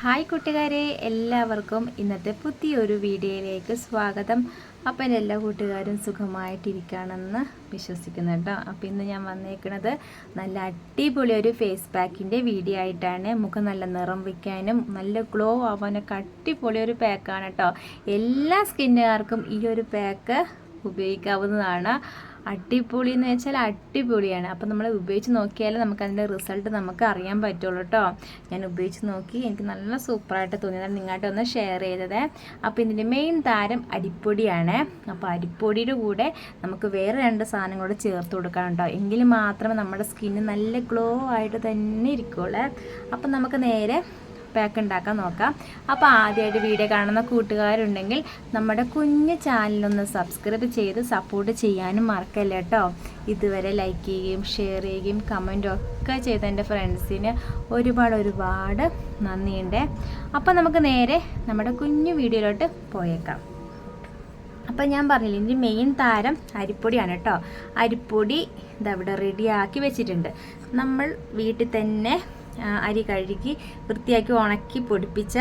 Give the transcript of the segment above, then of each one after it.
Hi കൂട്ടുകാരെ, എല്ലാവർക്കും ഇന്നത്തെ പുതിയൊരു വീഡിയോയിലേക്ക് സ്വാഗതം. അപ്പോൾ എൻ്റെ എല്ലാ കൂട്ടുകാരും സുഖമായിട്ടിരിക്കുകയാണെന്ന് വിശ്വസിക്കുന്നു കേട്ടോ. അപ്പോൾ ഇന്ന് ഞാൻ വന്നേക്കുന്നത് നല്ല അടിപൊളി ഒരു ഫേസ് പാക്കിൻ്റെ വീഡിയോ ആയിട്ടാണ്. മുഖം നല്ല നിറം വയ്ക്കാനും നല്ല ഗ്ലോ ആവാനൊക്കെ അടിപൊളി ഒരു പാക്കാണ് കേട്ടോ. എല്ലാ സ്കിന്നുകാർക്കും ഈ ഒരു പാക്ക് ഉപയോഗിക്കാവുന്നതാണ്. അടിപൊളി എന്ന് വെച്ചാൽ അടിപൊളിയാണ്. അപ്പോൾ നമ്മൾ ഉപയോഗിച്ച് നോക്കിയാൽ നമുക്കതിൻ്റെ റിസൾട്ട് നമുക്ക് അറിയാൻ പറ്റുള്ളൂ കേട്ടോ. ഞാൻ ഉപയോഗിച്ച് നോക്കി, എനിക്ക് നല്ല സൂപ്പറായിട്ട് തോന്നിയതാണ് നിങ്ങളായിട്ട് ഒന്ന് ഷെയർ ചെയ്തത്. അപ്പോൾ ഇതിൻ്റെ മെയിൻ താരം അരിപ്പൊടിയാണ്. അപ്പോൾ അരിപ്പൊടിയുടെ കൂടെ നമുക്ക് വേറെ 2 സാധനം കൂടെ ചേർത്ത് കൊടുക്കണം കേട്ടോ. എങ്കിൽ മാത്രമേ നമ്മുടെ സ്കിന്ന് നല്ല ഗ്ലോ ആയിട്ട് തന്നെ ഇരിക്കുള്ളൂ. അപ്പം നമുക്ക് നേരെ പാക്ക് ഉണ്ടാക്കാൻ നോക്കാം. അപ്പോൾ ആദ്യമായിട്ട് വീഡിയോ കാണുന്ന കൂട്ടുകാരുണ്ടെങ്കിൽ നമ്മുടെ കുഞ്ഞു ചാനലൊന്ന് സബ്സ്ക്രൈബ് ചെയ്ത് സപ്പോർട്ട് ചെയ്യാനും മറക്കല്ല കേട്ടോ. ഇതുവരെ ലൈക്ക് ചെയ്യുകയും ഷെയർ ചെയ്യുകയും കമൻറ്റും ഒക്കെ ചെയ്ത എൻ്റെ ഫ്രണ്ട്സിന് ഒരുപാട് നന്ദിയുണ്ട്. അപ്പോൾ നമുക്ക് നേരെ നമ്മുടെ കുഞ്ഞു വീഡിയോയിലോട്ട് പോയേക്കാം. അപ്പോൾ ഞാൻ പറഞ്ഞില്ല, ഇതിൻ്റെ മെയിൻ താരം അരിപ്പൊടിയാണ് കേട്ടോ. അരിപ്പൊടി ഇതവിടെ റെഡിയാക്കി വെച്ചിട്ടുണ്ട്. നമ്മൾ വീട്ടിൽ തന്നെ അരി കഴുകി വൃത്തിയാക്കി ഉണക്കി പൊടിപ്പിച്ച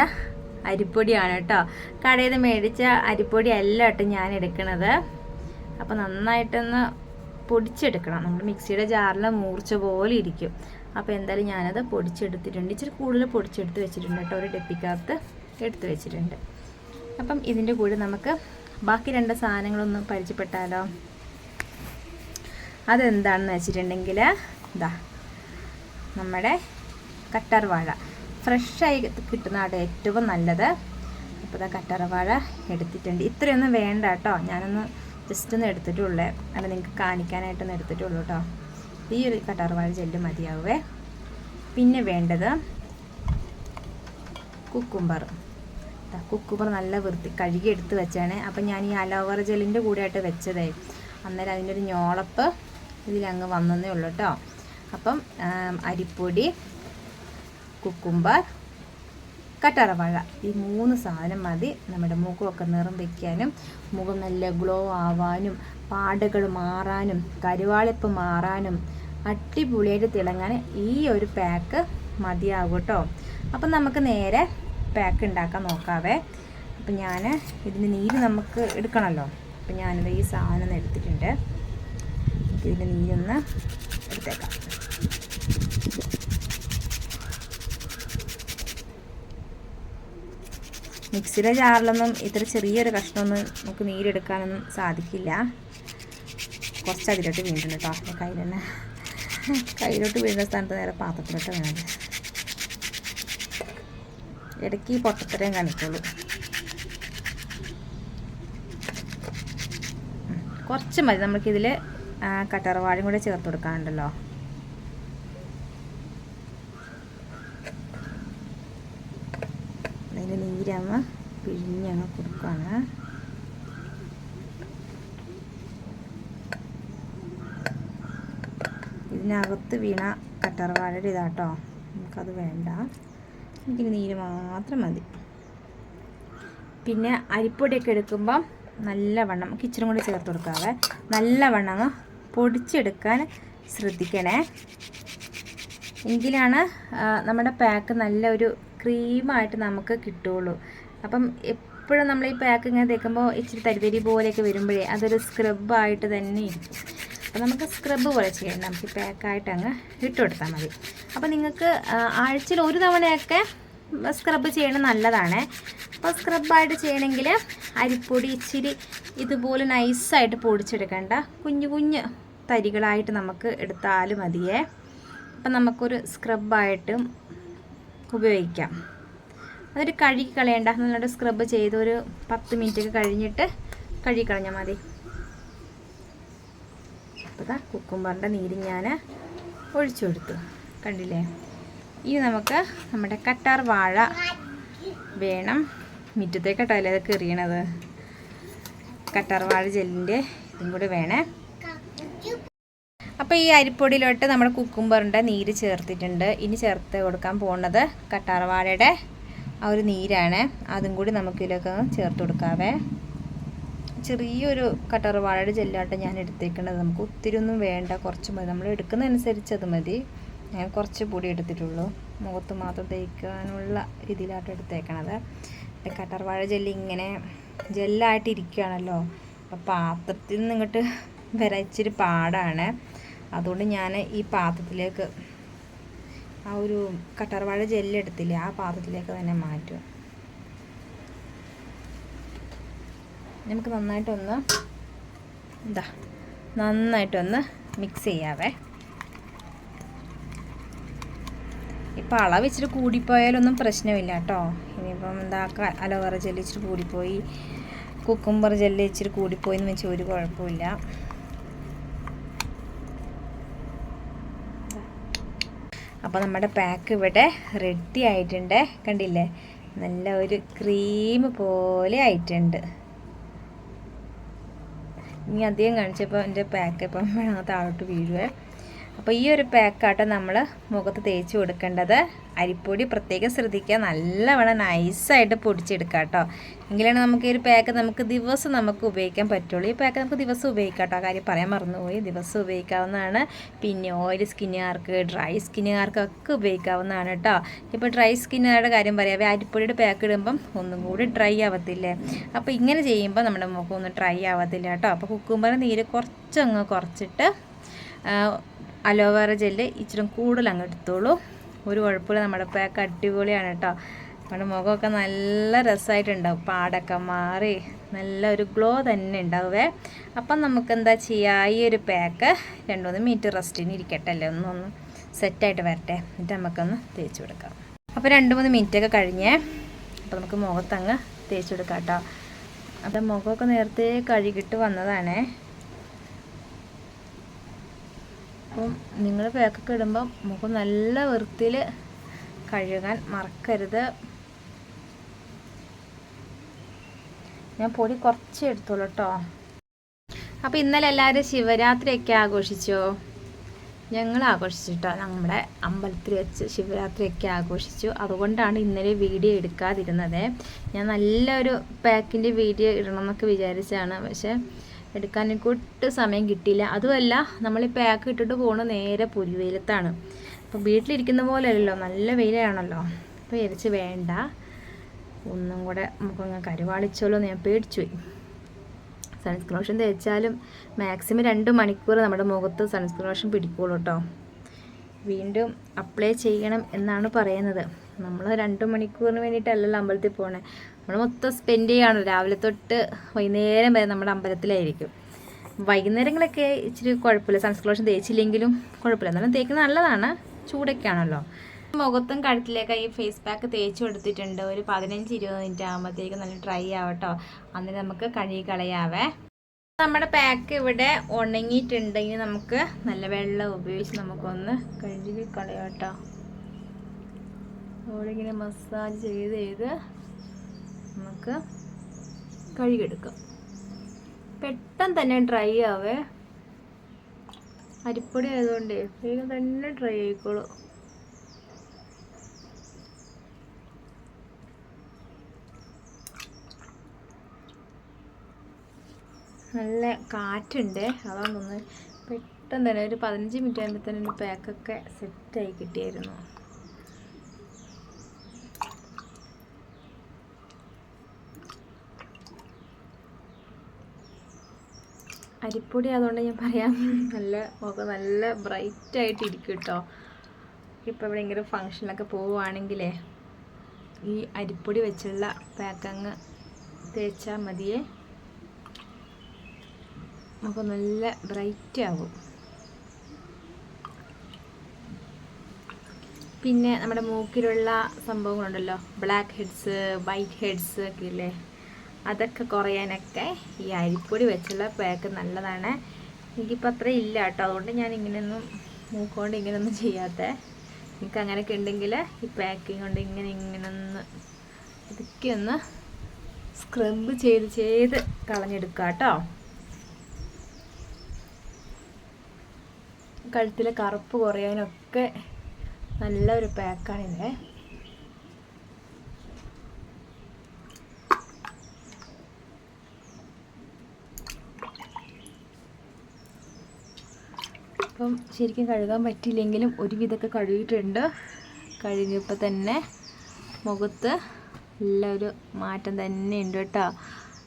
അരിപ്പൊടിയാണ് കേട്ടോ. കടയിൽ നിന്ന് മേടിച്ച അരിപ്പൊടി അല്ല കേട്ടോ ഞാൻ എടുക്കണത്. അപ്പോൾ നന്നായിട്ടൊന്ന് പൊടിച്ചെടുക്കണം. നമ്മൾ മിക്സിയുടെ ജാറിൽ മൂർച്ച പോലെ ഇരിക്കും. അപ്പോൾ എന്തായാലും ഞാനത് പൊടിച്ചെടുത്തിട്ടുണ്ട്. ഇച്ചിരി കൂടുതൽ പൊടിച്ചെടുത്ത് വെച്ചിട്ടുണ്ട് കേട്ടോ. ഒരു ഡെപ്പിക്കകത്ത് എടുത്ത് വെച്ചിട്ടുണ്ട്. അപ്പം ഇതിൻ്റെ കൂടെ നമുക്ക് ബാക്കി 2 സാധനങ്ങളൊന്ന് പരിചയപ്പെട്ടാലോ. അതെന്താണെന്ന് വെച്ചിട്ടുണ്ടെങ്കിൽ ഇതാ നമ്മുടെ കറ്റാർവാഴ. ഫ്രഷായി കിട്ടുന്നതാണ് ഏറ്റവും നല്ലത്. അപ്പോൾ ഇതാ കറ്റാർവാഴ എടുത്തിട്ടുണ്ട്. ഇത്രയൊന്നും വേണ്ട കേട്ടോ. ഞാനൊന്ന് ജസ്റ്റ് ഒന്ന് എടുത്തിട്ടുള്ളേ, അല്ല നിങ്ങൾക്ക് കാണിക്കാനായിട്ടൊന്ന് എടുത്തിട്ടുള്ളൂ കേട്ടോ. ഈ ഒരു കറ്റാർവാഴ ജെല്ല് മതിയാവേ. പിന്നെ വേണ്ടത് കുക്കുംബർ. കുക്കുംബർ നല്ല കഴുകി എടുത്ത് വെച്ചാണ്. അപ്പം ഞാൻ ഈ അലോവേറ ജെല്ലിൻ്റെ കൂടെ ആയിട്ട് വെച്ചതേ. അന്നേരം അതിൻ്റെ ഒരു ഞോളപ്പ് ഇതിലങ്ങ് വന്നതേ ഉള്ളൂ കേട്ടോ. അപ്പം അരിപ്പൊടി, കുക്കുംബർ, കറ്റാർവാഴ, ഈ 3 സാധനം മതി നമ്മുടെ മുഖമൊക്കെ നിറം വയ്ക്കാനും മുഖം നല്ല ഗ്ലോ ആവാനും പാടുകൾ മാറാനും കരുവാളിപ്പ് മാറാനും അടിപൊളിയായിട്ട് തിളങ്ങാൻ ഈ ഒരു പാക്ക് മതിയാകും കേട്ടോ. അപ്പം നമുക്ക് നേരെ പാക്ക് ഉണ്ടാക്കാൻ നോക്കാവേ. അപ്പം ഞാൻ ഇതിൻ്റെ നീര് നമുക്ക് എടുക്കണമല്ലോ. അപ്പം ഞാനിത് ഈ സാധനം എടുത്തിട്ടുണ്ട്. ഇതിൻ്റെ നീരൊന്ന് എടുത്തേക്കാം. മിക്സിയുടെ ജാറിലൊന്നും ഇത്ര ചെറിയൊരു കഷ്ണമൊന്നും നമുക്ക് നീരെടുക്കാനൊന്നും സാധിക്കില്ല. കുറച്ച് അതിലോട്ട് വീണ്ടുണ്ട് കേട്ടോ. കയ്യിലോട്ട് വീഴുന്ന സ്ഥാനത്ത് നേരെ പാത്രത്തിലോട്ട് വേണം. ഇടയ്ക്ക് ഈ പൊട്ടത്തരയും കാണിക്കുള്ളൂ. കുറച്ച് മതി. നമുക്കിതിൽ കറ്റാർവാഴയും കൂടെ ചേർത്ത് കൊടുക്കാനുണ്ടല്ലോ. അതിൻ്റെ നീരങ്ങ് പിഴിഞ്ഞങ്ങ് കൊടുക്കുകയാണ്. ഇതിനകത്ത് വീണ കറ്റാർവാഴയുടെ ഇതാട്ടോ. നമുക്കത് വേണ്ട. എനിക്കിനി നീര് മാത്രം മതി. പിന്നെ അരിപ്പൊടിയൊക്കെ എടുക്കുമ്പം നല്ലവണ്ണം നമുക്ക് ഇച്ചിരി കൂടി ചേർത്ത് കൊടുക്കാവേ. നല്ലവണ്ണം അങ്ങ് പൊടിച്ചെടുക്കാൻ ശ്രദ്ധിക്കണേ. എങ്കിലാണ് നമ്മുടെ പാക്ക് നല്ലൊരു ക്രീമായിട്ട് നമുക്ക് കിട്ടുള്ളൂ. അപ്പം എപ്പോഴും നമ്മൾ ഈ പാക്ക് ഇങ്ങനെ തേക്കുമ്പോൾ ഇച്ചിരി തരിതരി പോലെയൊക്കെ വരുമ്പോഴേ അതൊരു സ്ക്രബായിട്ട് തന്നെ ഇരിക്കും. അപ്പോൾ നമുക്ക് സ്ക്രബ് പോലെ ചെയ്യണം. നമുക്ക് പാക്കായിട്ട് അങ്ങ് ഇട്ട് കൊടുത്താൽ മതി. അപ്പോൾ നിങ്ങൾക്ക് ആഴ്ചയിൽ 1 തവണയൊക്കെ സ്ക്രബ് ചെയ്യണം നല്ലതാണ്. അപ്പോൾ സ്ക്രബായിട്ട് ചെയ്യണമെങ്കിൽ അരിപ്പൊടി ഇച്ചിരി ഇതുപോലെ നൈസായിട്ട് പൊടിച്ചെടുക്കേണ്ട, കുഞ്ഞു തരികളായിട്ട് നമുക്ക് എടുത്താലും മതിയേ. അപ്പം നമുക്കൊരു സ്ക്രബായിട്ടും ഉപയോഗിക്കാം. അതൊരു കഴുകി കളയണ്ട. നല്ലോണം സ്ക്രബ് ചെയ്ത് ഒരു 10 മിനിറ്റൊക്കെ കഴിഞ്ഞിട്ട് കഴുകി കളഞ്ഞാൽ മതി. അപ്പോൾ ഇതാ കുക്കുംബറിൻ്റെ നീര് ഞാൻ ഒഴിച്ചു കൊടുത്തു, കണ്ടില്ലേ. ഇനി നമുക്ക് നമ്മുടെ കറ്റാർവാഴ വേണം. മുറ്റത്തേക്കട്ടല്ലേ അതൊക്കെ എറിയണത്. കറ്റാർവാഴ ജെല്ലിൻ്റെ ഇതും കൂടി വേണേ. അപ്പോൾ ഈ അരിപ്പൊടിയിലോട്ട് നമ്മുടെ കുക്കുംബറിൻ്റെ നീര് ചേർത്തിട്ടുണ്ട്. ഇനി ചേർത്ത് കൊടുക്കാൻ പോകുന്നത് കറ്റാർവാഴയുടെ ആ ഒരു നീരാണ്. അതും കൂടി നമുക്കിതിലൊക്കെ ചേർത്ത് കൊടുക്കാവേ. ചെറിയൊരു കറ്റാർവാഴയുടെ ജെല്ലാട്ട് ഞാൻ എടുത്തേക്കുന്നത്. നമുക്ക് ഒത്തിരി ഒന്നും വേണ്ട, കുറച്ച് മതി. നമ്മൾ എടുക്കുന്നതനുസരിച്ച് അത് മതി. ഞാൻ കുറച്ച് പൊടി എടുത്തിട്ടുള്ളൂ. മുഖത്ത് മാത്രം തേക്കാനുള്ള രീതിയിലായിട്ട് എടുത്തേക്കണത്. കറ്റാർവാഴ ജെല്ല് ഇങ്ങനെ ജെല്ലായിട്ട് ഇരിക്കുകയാണല്ലോ, അപ്പോൾ പാത്രത്തിൽ നിന്ന് ഇങ്ങോട്ട് വരാൻ ഇച്ചിരി പാടാണ്. അതുകൊണ്ട് ഞാൻ ഈ പാത്രത്തിലേക്ക് ആ ഒരു കറ്റാർവാഴ ജെല്ല് എടുത്തില്ലേ, ആ പാത്രത്തിലേക്ക് തന്നെ മാറ്റും. നമുക്ക് നന്നായിട്ടൊന്ന് മിക്സ് ചെയ്യാവേ. ഇപ്പോൾ അളവ് ഇച്ചിരി കൂടിപ്പോയാലൊന്നും പ്രശ്നമില്ല കേട്ടോ. ഇനിയിപ്പം അലോവേറ ജെല്ല് ഇച്ചിരി കൂടിപ്പോയി, കുക്കുംബർ ജെല്ല് ഇച്ചിരി കൂടിപ്പോയി എന്ന് വെച്ചാൽ ഒരു കുഴപ്പമില്ല. അപ്പോൾ നമ്മുടെ പാക്ക് ഇവിടെ റെഡി ആയിട്ടുണ്ട്. കണ്ടില്ലേ, നല്ല ഒരു ക്രീം പോലെ ആയിട്ടുണ്ട്. ഇനി അധികം കാണിച്ചപ്പോൾ എൻ്റെ പാക്ക് ഇപ്പം താഴോട്ട് വീഴുവേ. അപ്പോൾ ഈ ഒരു പാക്കാട്ടോ നമ്മൾ മുഖത്ത് തേച്ച് കൊടുക്കേണ്ടത്. അരിപ്പൊടി പ്രത്യേകം ശ്രദ്ധിക്കുക, നല്ലവണ്ണം നൈസായിട്ട് പൊടിച്ചെടുക്കുക കേട്ടോ. എങ്കിലാണ് നമുക്ക് ഈ ഒരു പാക്ക് ദിവസം ഉപയോഗിക്കാൻ പറ്റുള്ളൂ. ഈ പാക്ക് നമുക്ക് ദിവസം ഉപയോഗിക്കാം കേട്ടോ. ആ കാര്യം പറയാൻ മറന്നുപോയി, ദിവസം ഉപയോഗിക്കാവുന്നതാണ്. പിന്നെ ഓയിലി സ്കിന്നുകാർക്ക്, ഡ്രൈ സ്കിന്നുകാർക്കൊക്കെ ഉപയോഗിക്കാവുന്നതാണ് കേട്ടോ. ഇപ്പോൾ ഡ്രൈ സ്കിന്നുകാരുടെ കാര്യം പറയാവേ, അരിപ്പൊടിയുടെ പാക്ക് ഇടുമ്പം ഒന്നും കൂടി ഡ്രൈ ആവത്തില്ലേ. അപ്പോൾ ഇങ്ങനെ ചെയ്യുമ്പോൾ നമ്മുടെ മുഖം ഒന്നും ഡ്രൈ ആവത്തില്ല കേട്ടോ. അപ്പോൾ കുക്കുംബർ നീര് കുറച്ചിട്ട് അലോവേറ ജെല്ല് ഇച്ചിരി കൂടുതൽ അങ്ങ് എടുത്തോളൂ. ഒരു കുഴപ്പമില്ല, നമ്മുടെ പാക്ക് അടിപൊളിയാണ് കേട്ടോ. നമ്മുടെ മുഖമൊക്കെ നല്ല രസമായിട്ടുണ്ടാവും, പാടൊക്കെ മാറി നല്ലൊരു ഗ്ലോ തന്നെ ഉണ്ടാവേ. അപ്പം നമുക്ക് എന്താ ചെയ്യുക, ഈ ഒരു പാക്ക് 2-3 മിനിറ്റ് റെസ്റ്റിന് ഇരിക്കട്ടെ അല്ലേ, ഒന്ന് സെറ്റായിട്ട് വരട്ടെ. എന്നിട്ട് നമുക്കൊന്ന് തേച്ച് കൊടുക്കാം. അപ്പോൾ 2-3 മിനിറ്റൊക്കെ കഴിഞ്ഞേ. അപ്പോൾ നമുക്ക് മുഖത്തങ്ങ് തേച്ച് കൊടുക്കാം കേട്ടോ. അപ്പം മുഖമൊക്കെ നേരത്തെ കഴുകിയിട്ട് വന്നതാണേ. അപ്പം നിങ്ങൾ പാക്കൊക്കെ ഇടുമ്പം മുഖം നല്ല വൃത്തിയിൽ കഴുകാൻ മറക്കരുത്. ഞാൻ പൊടി കുറച്ച് എടുത്തോളൂ കേട്ടോ. അപ്പോൾ ഇന്നലെ എല്ലാവരും ശിവരാത്രിയൊക്കെ ആഘോഷിച്ചോ? ഞങ്ങൾ ആഘോഷിച്ചിട്ടോ. നമ്മുടെ അമ്പലത്തിൽ വെച്ച് ശിവരാത്രിയൊക്കെ ആഘോഷിച്ചു. അതുകൊണ്ടാണ് ഇന്നലെ വീഡിയോ എടുക്കാതിരുന്നത്. ഞാൻ നല്ലൊരു പാക്കിൻ്റെ വീഡിയോ ഇടണമെന്നൊക്കെ വിചാരിച്ചാണ്, പക്ഷേ എടുക്കാൻ എനിക്ക് ഒട്ടും സമയം കിട്ടിയില്ല. അതുമല്ല, നമ്മൾ ഈ പാക്ക് ഇട്ടിട്ട് പോകുന്നത് നേരെ പുൽവെയിലത്താണ്. അപ്പോൾ വീട്ടിലിരിക്കുന്ന പോലെ അല്ലല്ലോ, നല്ല വെയിലാണല്ലോ. അപ്പോൾ വിചാരിച്ച് വേണ്ട, ഒന്നും കൂടെ നമുക്കങ്ങ് കരുവാളിച്ചോളൂ എന്ന് ഞാൻ പേടിച്ചുപോയി. സൺസ്ക്രീൻ ലോഷൻ തേച്ചാലും മാക്സിമം 2 മണിക്കൂർ നമ്മുടെ മുഖത്ത് സൺസ്ക്രീൻ ലോഷൻ പിടിക്കുള്ളൂ കേട്ടോ. വീണ്ടും അപ്ലൈ ചെയ്യണം എന്നാണ് പറയുന്നത്. നമ്മൾ 2 മണിക്കൂറിന് വേണ്ടിയിട്ടല്ലല്ലോ അമ്പലത്തിൽ പോകണേ. നമ്മൾ മൊത്തം സ്പെൻഡ് ചെയ്യുകയാണ്, രാവിലെ തൊട്ട് വൈകുന്നേരം വരെ നമ്മുടെ അമ്പലത്തിലായിരിക്കും. വൈകുന്നേരങ്ങളൊക്കെ ഇച്ചിരി കുഴപ്പമില്ല, സൺസ്ക്രീൻ ലോഷൻ തേച്ചില്ലെങ്കിലും കുഴപ്പമില്ല. എന്നാലും തേക്കുന്നത് നല്ലതാണ്, ചൂടൊക്കെ ആണല്ലോ. മുഖത്തും കഴുത്തിലേക്ക് ഈ ഫേസ് പാക്ക് തേച്ച് കൊടുത്തിട്ടുണ്ട്. ഒരു 15-20 മിനിറ്റ് ആകുമ്പോഴത്തേക്കും നല്ല ഡ്രൈ ആവട്ടോ. അന്നിട്ട് നമുക്ക് കഴുകി കളയാവേ. നമ്മുടെ പാക്ക് ഇവിടെ ഉണങ്ങിയിട്ടുണ്ട്. ഇനി നമുക്ക് നല്ല വെള്ളം ഉപയോഗിച്ച് നമുക്കൊന്ന് കഴുകി കളയാം കേട്ടോ. അവിടെ ഇങ്ങനെ മസാജ് ചെയ്ത് നമുക്ക് കഴുകിയെടുക്കാം. പെട്ടെന്ന് തന്നെ ഡ്രൈ ആവേ. അരിപ്പൊടി ആയതുകൊണ്ടേ വേഗം തന്നെ ഡ്രൈ ആയിക്കോളൂ. നല്ല കാറ്റുണ്ട്, അതൊന്നൊന്ന് പെട്ടെന്ന് തന്നെ ഒരു 15 മിനിറ്റ് ആകുമ്പോൾ തന്നെ പാക്കൊക്കെ സെറ്റായി കിട്ടിയായിരുന്നു. അരിപ്പൊടി അതുകൊണ്ട് ഞാൻ പറയാം, നല്ല ബ്രൈറ്റായിട്ട് ഇരിക്കും കേട്ടോ. ഇപ്പോൾ എവിടെയെങ്കിലും ഫങ്ഷനിലൊക്കെ പോവുകയാണെങ്കിലേ ഈ അരിപ്പൊടി വെച്ചുള്ള പാക്കങ്ങ് തേച്ചാൽ മതിയേ, നമുക്ക് നല്ല ബ്രൈറ്റ് ആവും. പിന്നെ നമ്മുടെ മൂക്കിലുള്ള സംഭവങ്ങളുണ്ടല്ലോ, ബ്ലാക്ക് ഹെഡ്സ്, വൈറ്റ് ഹെഡ്സ് ഒക്കെ ഇല്ലേ, അതൊക്കെ കുറയാനൊക്കെ ഈ അരിപ്പൊടി വെച്ചുള്ള പാക്ക് നല്ലതാണ്. എനിക്കിപ്പോൾ അത്ര ഇല്ല കേട്ടോ, അതുകൊണ്ട് ഞാൻ ഇങ്ങനെയൊന്നും മൂക്കുകൊണ്ട് ഇങ്ങനെയൊന്നും ചെയ്യാത്ത. എനിക്ക് അങ്ങനെയൊക്കെ ഉണ്ടെങ്കിൽ ഈ പാക്കിങ് കൊണ്ട് ഇങ്ങനെ ഇതൊക്കെ ഒന്ന് സ്ക്രബ് ചെയ്ത് കളഞ്ഞെടുക്കുക കേട്ടോ. കഴുത്തിലെ കറുപ്പ് കുറയാനൊക്കെ നല്ലൊരു പാക്കാണിത്. അപ്പം ശരിക്കും കഴുകാൻ പറ്റിയില്ലെങ്കിലും ഒരുവിധമൊക്കെ കഴുകിയിട്ടുണ്ട്. കഴുകിയപ്പോൾ തന്നെ മുഖത്ത് നല്ലൊരു മാറ്റം തന്നെ ഉണ്ട് കേട്ടോ.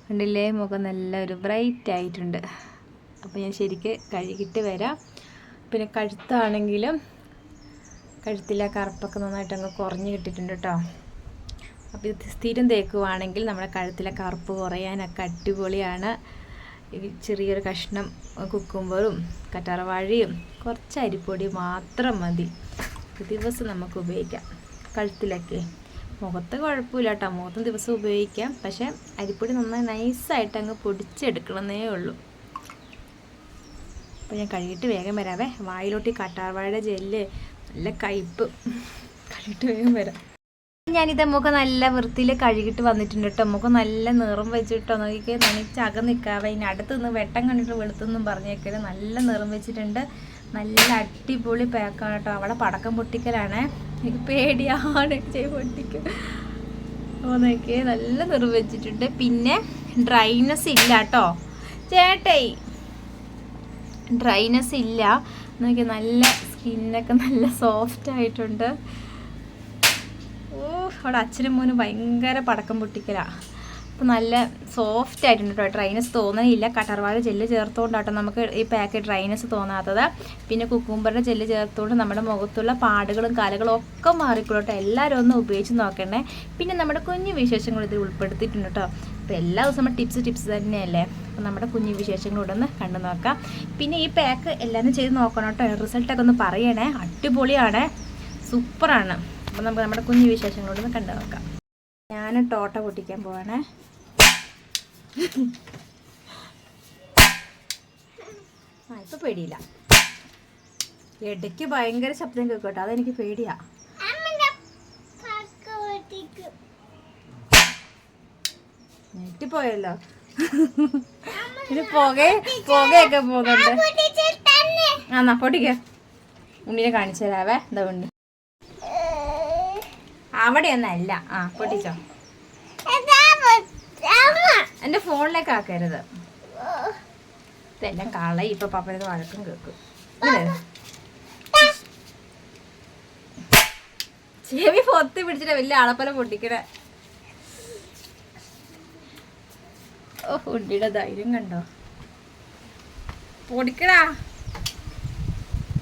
കണ്ടില്ലേ, മുഖം നല്ലൊരു ബ്രൈറ്റ് ആയിട്ടുണ്ട്. അപ്പോൾ ഞാൻ ശരിക്ക് കഴുകിയിട്ട് വരാം. പിന്നെ കഴുത്താണെങ്കിലും കഴുത്തിലെ കറുപ്പൊക്കെ നന്നായിട്ട് അങ്ങ് കുറഞ്ഞ് കിട്ടിയിട്ടുണ്ട് കേട്ടോ. അപ്പോൾ ഇത് സ്ഥിരം തേക്കുവാണെങ്കിൽ നമ്മുടെ കഴുത്തിലെ കറുപ്പ് കുറയാനൊക്കെ അടിപൊളിയാണ്. ചെറിയൊരു കഷ്ണം കുക്കുംബറും കറ്റാർവാഴയും കുറച്ച് അരിപ്പൊടി മാത്രം മതി. ദിവസം നമുക്ക് ഉപയോഗിക്കാം കഴുത്തിലൊക്കെ. മുഖത്ത് കുഴപ്പമില്ല കേട്ടോ, മുഖത്തും ദിവസം ഉപയോഗിക്കാം. പക്ഷേ അരിപ്പൊടി നന്നായി നൈസായിട്ട് അങ്ങ് പൊടിച്ചെടുക്കണമെന്നേ ഉള്ളൂ. അപ്പോൾ ഞാൻ കഴുകിയിട്ട് വേഗം വരാവേ. വായിലോട്ട് ഈ കറ്റാർവാഴയുടെ ജെല്ല് നല്ല കയ്പ്പ്. കഴുകിയിട്ട് വേഗം വരാം. ഞാനിത് മുഖം നല്ല വൃത്തിയിൽ കഴുകിയിട്ട് വന്നിട്ടുണ്ട് കേട്ടോ. മുഖം നല്ല നിറം വെച്ചിട്ടോ, നോക്കിക്കേ, നനച്ച് അകം നിൽക്കാവേ. ഇനി അടുത്തുനിന്ന് വെട്ടം കണ്ടിട്ട് വെളുത്തൊന്നും പറഞ്ഞേക്കല്. നല്ല നിറം വെച്ചിട്ടുണ്ട്. നല്ല അടിപൊളി പാക്കാണ് കേട്ടോ. അവിടെ പടക്കം പൊട്ടിക്കലാണ്. എനിക്ക് പേടിയാണ് പൊട്ടിക്കും. അപ്പോൾ നോക്കിയേ, നല്ല നിറം വെച്ചിട്ടുണ്ട്. പിന്നെ ഡ്രൈനെസ് ഇല്ല കേട്ടോ ചേട്ടേ, ഡ്രൈനെസ് ഇല്ല. നോക്കിയാൽ നല്ല സ്കിന്നൊക്കെ നല്ല സോഫ്റ്റ് ആയിട്ടുണ്ട്. അവിടെ അച്ഛനും മോനും ഭയങ്കര പടക്കം പൊട്ടിക്കലാണ്. അപ്പോൾ നല്ല സോഫ്റ്റ് ആയിട്ടുണ്ട് കേട്ടോ. ഡ്രൈനെസ് തോന്നണില്ല. കറ്റാർവാഴ ജെല്ല് ചേർത്തുകൊണ്ടാട്ടോ നമുക്ക് ഈ പാക്ക് ഡ്രൈനെസ് തോന്നാത്തത്. പിന്നെ കുക്കുംബറിൻ്റെ ജെല്ല് ചേർത്തുകൊണ്ട് നമ്മുടെ മുഖത്തുള്ള പാടുകളും കലകളും ഒക്കെ മാറിക്കൊള്ളട്ടെ. എല്ലാവരും ഒന്ന് ഉപയോഗിച്ച് നോക്കണേ. പിന്നെ നമ്മുടെ കുഞ്ഞു വിശേഷങ്ങൾ ഇതിൽ ഉൾപ്പെടുത്തിയിട്ടുണ്ട് കേട്ടോ. അപ്പോൾ എല്ലാ ദിവസവും നമ്മൾ ടിപ്സ് തന്നെയല്ലേ. അപ്പോൾ നമ്മുടെ കുഞ്ഞു വിശേഷങ്ങളോടെ ഒന്ന് കണ്ടു നോക്കാം. പിന്നെ ഈ പാക്ക് എല്ലാവരും ചെയ്ത് നോക്കണം കേട്ടോ. റിസൾട്ടൊക്കെ ഒന്ന് പറയണേ. അടിപൊളിയാണ്, സൂപ്പറാണ്. അപ്പോൾ നമുക്ക് നമ്മുടെ കുഞ്ഞു വിശേഷങ്ങളോടൊന്ന് കണ്ടു നോക്കാം. ഞാൻ ടോട്ട പൊട്ടിക്കാൻ പോവാണേ. ഇപ്പൊ പേടിയില്ല. ഇടയ്ക്ക് ഭയങ്കര ശബ്ദം കേൾക്കട്ടോ, അതെനിക്ക് പേടിയാ. ഞെട്ടിപ്പോയല്ലോ. ഇത് പുകയൊക്കെ പോകുന്നുണ്ട്. ആന്നാ പൊട്ടിക്ക. ഉണ്ണിനെ കാണിച്ചു തരാവേ. എന്താ ഉണ്ണി അവിടെയൊന്നല്ല. പൊട്ടിച്ചോ. എൻ്റെ ഫോണിലേക്ക് ആക്കരുത്. ഇതെല്ലാം കളയും. ഇപ്പൊ പപ്പയുടെ വഴക്കും കേൾക്കും. ചെവി പൊത്തി പിടിച്ചിട്ട് വലിയ ആളപ്പല പൊട്ടിക്കണേ. ഉണ്ണിയുടെ ധൈര്യം കണ്ടോ. പൊടിക്കടാ,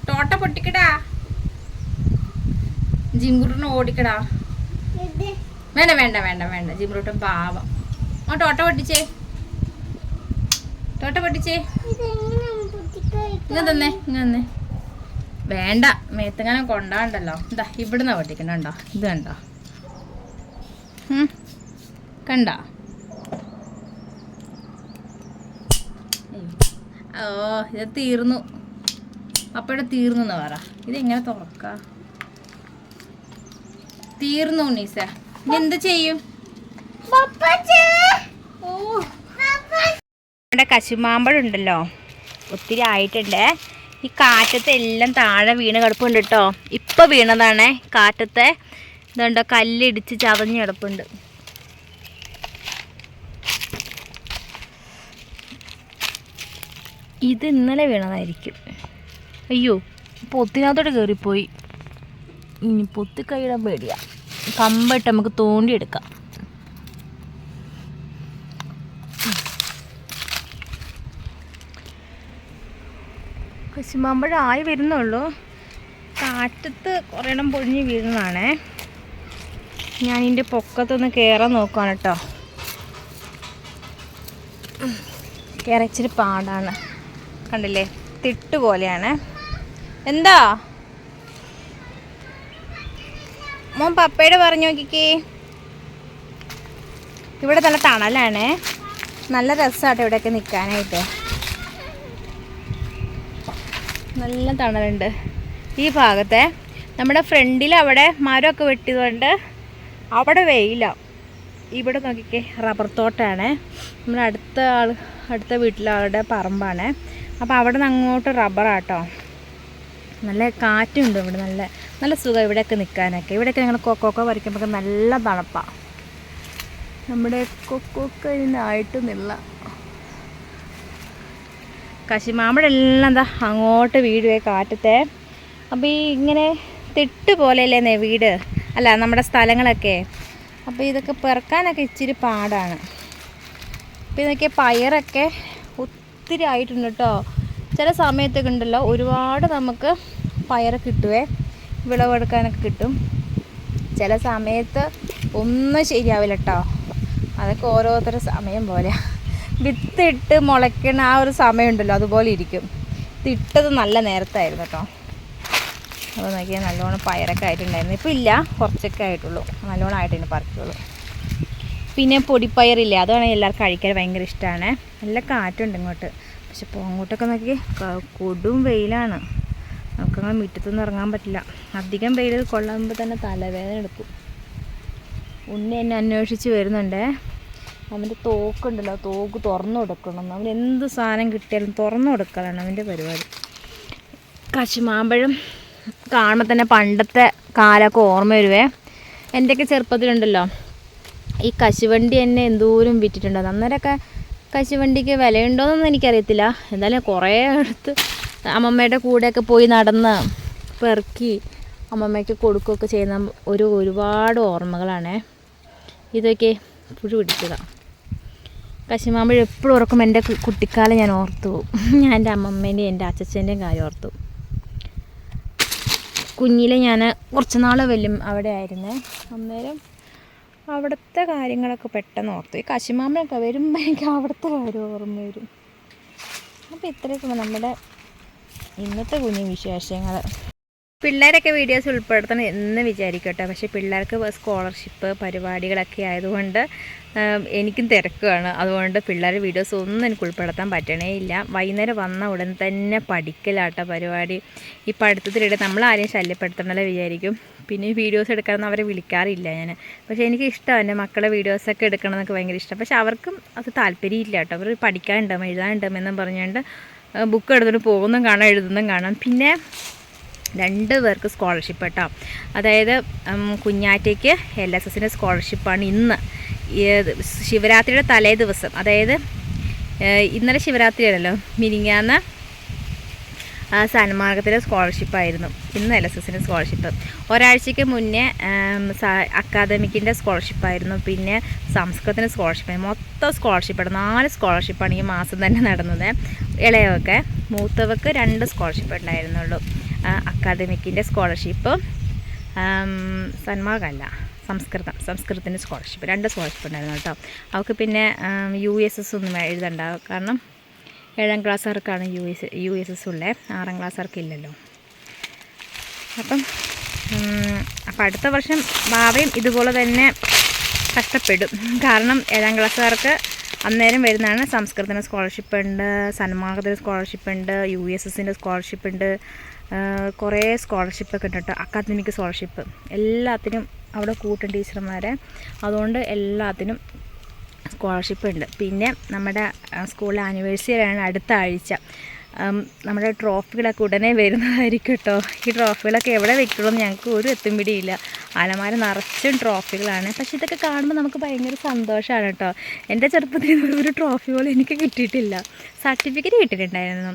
ടോട്ട പൊട്ടിക്കടാ. ജിംകുട്ടനെ ഓടിക്കടാ. വേണ്ട വേണ്ട വേണ്ട വേണ്ട, ജിംകുട്ടൻ പാവം. ടോട്ട പൊട്ടിച്ചേ, ടോട്ട പൊട്ടിച്ചേ. ഇങ്ങനെ തന്നെ, ഇങ്ങനെ വേണ്ട. മേത്തങ്ങനെ കൊണ്ടാണ്ടല്ലോ. എന്താ ഇവിടുന്ന് പൊട്ടിക്കണ്ടോ. ഇത് കണ്ടോ, കണ്ട. ഇത് തീർന്നു. അപ്പോഴെ തീർന്നു എന്ന് പറ. ഇതെങ്ങനെ തുറക്ക. തീർന്നു ഉണ്ണീസ. ഇനി എന്ത് ചെയ്യും. നമ്മുടെ കശുമാമ്പഴുണ്ടല്ലോ, ഒത്തിരി ആയിട്ടുണ്ട്. ഈ കാറ്റത്തെ എല്ലാം താഴെ വീണ് കിടപ്പുണ്ട് കേട്ടോ. ഇപ്പം വീണതാണേ കാറ്റത്തെ. ഇതുണ്ടോ, കല്ലിടിച്ച് ചതഞ്ഞ് കിടപ്പുണ്ട്. ഇത് ഇന്നലെ വീണതായിരിക്കും. അയ്യോ, പൊത്തിനകത്തോട്ട് കയറിപ്പോയി. ഇനി പൊത്തിക്കൈയിടാൻ പേടിയാ. കമ്പിട്ട് നമുക്ക് തോണ്ടിയെടുക്കാം. കശുമാമ്പഴം ആയി വരുന്നുള്ളൂ. കാറ്റത്ത് കുറേണം പൊഴിഞ്ഞ് വീഴുന്നതാണേ. ഞാനിതിൻ്റെ പൊക്കത്തൊന്ന് കയറാൻ നോക്കുകയാണ് കേട്ടോ. കയറാൻ ഇച്ചിരി പാടാണ്. കണ്ടില്ലേ, തിട്ട് പോലെയാണ്. എന്താ മോൻ പപ്പയുടെ പറഞ്ഞു നോക്കിക്കേ. ഇവിടെ നല്ല തണലാണ്, നല്ല രസമാട്ടോ ഇവിടെയൊക്കെ നിൽക്കാനായിട്ട്. നല്ല തണലുണ്ട് ഈ ഭാഗത്തെ. നമ്മുടെ ഫ്രണ്ടിൽ അവിടെ മരമൊക്കെ വെട്ടിയതുകൊണ്ട് അവിടെ വെയിലാണ്. ഇവിടെ നോക്കിക്കേ, റബ്ബർ തോട്ടമാണ്. നമ്മുടെ അടുത്ത വീട്ടിലെ ആളുടെ പറമ്പാണ്. അപ്പോൾ അവിടെ നിന്ന് അങ്ങോട്ട് റബ്ബറാട്ടോ. നല്ല കാറ്റുണ്ട് ഇവിടെ. നല്ല സുഖം ഇവിടെയൊക്കെ നിൽക്കാനൊക്കെ. ഇവിടെയൊക്കെ ഞങ്ങൾ കൊക്കോക്ക പറിക്കുമ്പോൾ നല്ല തണുപ്പാണ്. നമ്മുടെ കൊക്കോക്ക ഇതിനായിട്ടൊന്നുമില്ല. കശുമാമ്പഴെല്ലാം എന്താ അങ്ങോട്ട് വീഴുവേ കാറ്റത്തെ. അപ്പോൾ ഈ ഇങ്ങനെ തിട്ട് പോലെയല്ലേ വീട് അല്ല നമ്മുടെ സ്ഥലങ്ങളൊക്കെ. അപ്പോൾ ഇതൊക്കെ പെറുക്കാനൊക്കെ ഇച്ചിരി പാടാണ്. അപ്പോൾ ഇതൊക്കെ പയറൊക്കെ ഒത്തിരി ആയിട്ടുണ്ട് കേട്ടോ. ചില സമയത്തൊക്കെ ഉണ്ടല്ലോ ഒരുപാട് നമുക്ക് പയർ കിട്ടുവേ, വിളവെടുക്കാനൊക്കെ കിട്ടും. ചില സമയത്ത് ഒന്നും ശരിയാവില്ല കേട്ടോ. അതൊക്കെ ഓരോരുത്തരുടെ സമയം പോലെ. വിത്തിട്ട് മുളയ്ക്കണ ആ ഒരു സമയമുണ്ടല്ലോ അതുപോലെ ഇരിക്കും. ഇട്ടത് നല്ല നേരത്തായിരുന്നു കേട്ടോ. അപ്പോൾ നോക്കിയാൽ നല്ലോണം പയറൊക്കെ ആയിട്ടുണ്ടായിരുന്നു. ഇപ്പോൾ ഇല്ല, കുറച്ചൊക്കെ ആയിട്ടുള്ളൂ. നല്ലോണം ആയിട്ട് പറിക്കുള്ളൂ. പിന്നെ പൊടിപ്പയറില്ലേ, അതാണ് എല്ലാവർക്കും കഴിക്കാൻ ഭയങ്കര ഇഷ്ടമാണ്. നല്ല കാറ്റുണ്ട് ഇങ്ങോട്ട്. പക്ഷെ ഇപ്പോൾ അങ്ങോട്ടൊക്കെ നോക്കി കൊടും വെയിലാണ്. നമുക്കങ്ങനെ മുറ്റത്തൊന്നും ഇറങ്ങാൻ പറ്റില്ല. അധികം വെയിൽ കൊള്ളുമ്പോൾ തന്നെ തലവേദന എടുക്കും. ഉണ്ണി എന്നെ അന്വേഷിച്ച് വരുന്നുണ്ട്. അവൻ്റെ തോക്കുണ്ടല്ലോ, തോക്ക് തുറന്നു കൊടുക്കണം. അവൻ എന്ത് സാധനം കിട്ടിയാലും തുറന്നു കൊടുക്കലാണ് അവൻ്റെ പരിപാടി. കശുമാമ്പഴം കാണുമ്പോൾ തന്നെ പണ്ടത്തെ കാലമൊക്കെ ഓർമ്മ വരുവേ. എൻ്റെയൊക്കെ ചെറുപ്പത്തിലുണ്ടല്ലോ ഈ കശുവണ്ടി എന്നെ എന്തോരം വിറ്റിട്ടുണ്ടോ. അന്നേരമൊക്കെ കശുവണ്ടിക്ക് വിലയുണ്ടോയെന്നൊന്നും എനിക്കറിയത്തില്ല. എന്തായാലും കുറേ അടുത്ത് അമ്മമ്മയുടെ കൂടെയൊക്കെ പോയി നടന്ന് പെറുക്കി അമ്മമ്മയ്ക്ക് കൊടുക്കുകയൊക്കെ ചെയ്യുന്ന ഒരുപാട് ഓർമ്മകളാണേ. ഇതൊക്കെ പുഴു പിടിച്ചതാണ്. കശുമാമ്പഴം എപ്പോഴും ഓർക്കും. എൻ്റെ കുട്ടിക്കാലം ഞാൻ ഓർത്തു പോകും. ഞാൻ എൻ്റെ അമ്മമ്മേൻ്റെയും എൻ്റെ അച്ഛച്ചൻ്റെയും കാര്യം ഓർത്തു. കുഞ്ഞിലെ ഞാൻ കുറച്ച് നാൾ അവിടെ ആയിരുന്നേ. അന്നേരം അവിടുത്തെ കാര്യങ്ങളൊക്കെ പെട്ടെന്ന് ഓർത്തു. ഈ കശുമാമ്പഴമൊക്കെ വരുമ്പോൾ എനിക്ക് അവിടുത്തെ കാര്യം ഓർമ്മ വരും. അപ്പോൾ ഇത്രയൊക്കെ നമ്മുടെ ഇന്നത്തെ കുഞ്ഞു വിശേഷങ്ങൾ. പിള്ളേരൊക്കെ വീഡിയോസ് ഉൾപ്പെടുത്തണം എന്ന് വിചാരിക്കട്ടെ. പക്ഷേ പിള്ളേർക്ക് സ്കോളർഷിപ്പ് പരിപാടികളൊക്കെ ആയതുകൊണ്ട് എനിക്കും തിരക്കാണ്. അതുകൊണ്ട് പിള്ളേരുടെ വീഡിയോസ് ഒന്നും എനിക്ക് ഉൾപ്പെടുത്താൻ പറ്റണേ ഇല്ല. വൈകുന്നേരം വന്ന ഉടൻ തന്നെ പഠിക്കലാട്ടോ പരിപാടി. ഈ പഠിത്തത്തിലിടെ നമ്മളാരെയും ശല്യപ്പെടുത്തണമല്ലോ വിചാരിക്കും. പിന്നെ വീഡിയോസ് എടുക്കാനൊന്നും അവരെ വിളിക്കാറില്ല ഞാൻ. പക്ഷേ എനിക്ക് ഇഷ്ടമാണ് എൻ്റെ മക്കളെ വീഡിയോസൊക്കെ എടുക്കണമെന്നൊക്കെ ഭയങ്കര ഇഷ്ടം. പക്ഷേ അവർക്കും അത് താല്പര്യമില്ല കേട്ടോ. അവർ പഠിക്കാനുണ്ടാവും എഴുതാനുണ്ടാവും എന്നും പറഞ്ഞുകൊണ്ട് ബുക്ക് എടുത്തിട്ട് പോകുന്നതും കാണാം, എഴുതുന്നതും കാണാം. പിന്നെ 2 പേർക്ക് സ്കോളർഷിപ്പ് കേട്ടോ. അതായത് കുഞ്ഞാറ്റയ്ക്ക് LSSൻ്റെ സ്കോളർഷിപ്പാണ് ഇന്ന്. ശിവരാത്രിയുടെ തലേ ദിവസം, അതായത് ഇന്നലെ ശിവരാത്രിയാണല്ലോ, മിനിങ്ങാന്ന് സന്മാർഗത്തിൻ്റെ സ്കോളർഷിപ്പായിരുന്നു. ഇന്ന് LSSൻ്റെ സ്കോളർഷിപ്പ്. ഒരാഴ്ചയ്ക്ക് മുന്നേ അക്കാദമിക്കിൻ്റെ സ്കോളർഷിപ്പായിരുന്നു. പിന്നെ സംസ്കൃതത്തിൻ്റെ സ്കോളർഷിപ്പ്. മൊത്തം സ്കോളർഷിപ്പാണ്. 4 സ്കോളർഷിപ്പാണ് ഈ മാസം തന്നെ നടന്നത്. ഇളയവൊക്കെ, മൂത്തവർക്ക് 2 സ്കോളർഷിപ്പ് ഉണ്ടായിരുന്നുള്ളൂ. അക്കാദമിക്കിൻ്റെ സ്കോളർഷിപ്പ്, സന്മാർഗമല്ല സംസ്കൃതത്തിൻ്റെ സ്കോളർഷിപ്പ്, 2 സ്കോളർഷിപ്പ് ഉണ്ടായിരുന്നു കേട്ടോ. അവർക്ക് പിന്നെ USS ഒന്നും എഴുതണ്ട. കാരണം 7ാം ക്ലാസ്സുകാർക്കാണ് USS ഉള്ളത്, 6ാം ക്ലാസ്സുകാർക്ക് ഇല്ലല്ലോ. അപ്പം അടുത്ത വർഷം ഭാവിയും ഇതുപോലെ തന്നെ കഷ്ടപ്പെടും. കാരണം 7ാം ക്ലാസ്സുകാർക്ക് അന്നേരം വരുന്നതാണ് സംസ്കൃതത്തിന് സ്കോളർഷിപ്പ് ഉണ്ട്, സന്മാർഗത്തിന് സ്കോളർഷിപ്പ് ഉണ്ട്, USSൻ്റെ സ്കോളർഷിപ്പ് ഉണ്ട്, കുറേ സ്കോളർഷിപ്പൊക്കെ ഉണ്ട് കേട്ടോ. അക്കാദമിക് സ്കോളർഷിപ്പ് എല്ലാത്തിനും അവിടെ കൂട്ടും ടീച്ചർമാരെ. അതുകൊണ്ട് എല്ലാത്തിനും സ്കോളർഷിപ്പ് ഉണ്ട്. പിന്നെ നമ്മുടെ സ്കൂളിലെ ആനിവേഴ്സറിയാണ് അടുത്ത ആഴ്ച. നമ്മുടെ ട്രോഫികളൊക്കെ ഉടനെ വരുന്നതായിരിക്കും കേട്ടോ. ഈ ട്രോഫികളൊക്കെ എവിടെ വെക്കണമെന്ന് ഞങ്ങൾക്ക് ഒരു എത്തും പിടിയില്ല. അലമാര നിറച്ചും ട്രോഫികളാണ്. പക്ഷേ ഇതൊക്കെ കാണുമ്പോൾ നമുക്ക് ഭയങ്കര സന്തോഷമാണ് കേട്ടോ. എൻ്റെ ചെറുപ്പത്തിൽ ഒരു ട്രോഫി പോലും എനിക്ക് കിട്ടിയിട്ടില്ല. സർട്ടിഫിക്കറ്റ് കിട്ടിയിട്ടുണ്ടായിരുന്നു.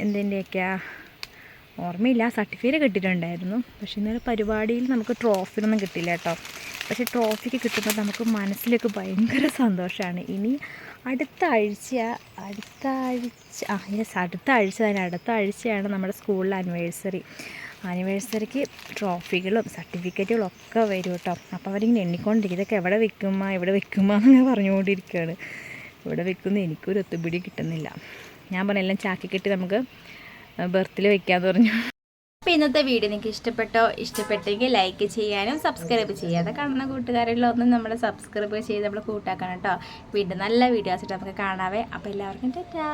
എന്തിൻ്റെയൊക്കെയാ ഓർമ്മയില്ല, സർട്ടിഫിക്കറ്റ് കിട്ടിയിട്ടുണ്ടായിരുന്നു. പക്ഷേ ഇന്നലെ പരിപാടിയിൽ നമുക്ക് ട്രോഫിയൊന്നും കിട്ടില്ല കേട്ടോ. പക്ഷേ ട്രോഫിക്ക് കിട്ടുമ്പോൾ നമുക്ക് മനസ്സിലേക്ക് ഭയങ്കര സന്തോഷമാണ്. ഇനി അടുത്ത ആഴ്ചയാണ് നമ്മുടെ സ്കൂളിൽ ആനിവേഴ്സറിക്ക് ട്രോഫികളും സർട്ടിഫിക്കറ്റുകളും ഒക്കെ വരും കേട്ടോ. അപ്പോൾ അവരിങ്ങനെ എണ്ണിക്കൊണ്ടിരിക്കും, ഇതൊക്കെ എവിടെ വെക്കുമ്പോൾ എന്നങ്ങനെ പറഞ്ഞുകൊണ്ടിരിക്കുകയാണ്. ഇവിടെ വെക്കുന്ന എനിക്കൊരു ഒത്തുപിടി കിട്ടുന്നില്ല. ഞാൻ പറഞ്ഞ എല്ലാം ചാക്കി കെട്ടി നമുക്ക് ബർത്തിൽ വെക്കാമെന്ന് പറഞ്ഞു. അപ്പോൾ ഇന്നത്തെ വീഡിയോ നിങ്ങൾക്ക് ഇഷ്ടപ്പെട്ടെങ്കിൽ ലൈക്ക് ചെയ്യാനും സബ്സ്ക്രൈബ് ചെയ്യാതെ കാണുന്ന കൂട്ടുകാരെല്ലാം നമ്മളെ സബ്സ്ക്രൈബ് ചെയ്ത് നമ്മൾ കൂട്ടാക്കണം കേട്ടോ. വീണ്ടും നല്ല വീഡിയോസ് ആയിട്ട് നമുക്ക് കാണാവേ. അപ്പോൾ എല്ലാവർക്കും ടാറ്റാ.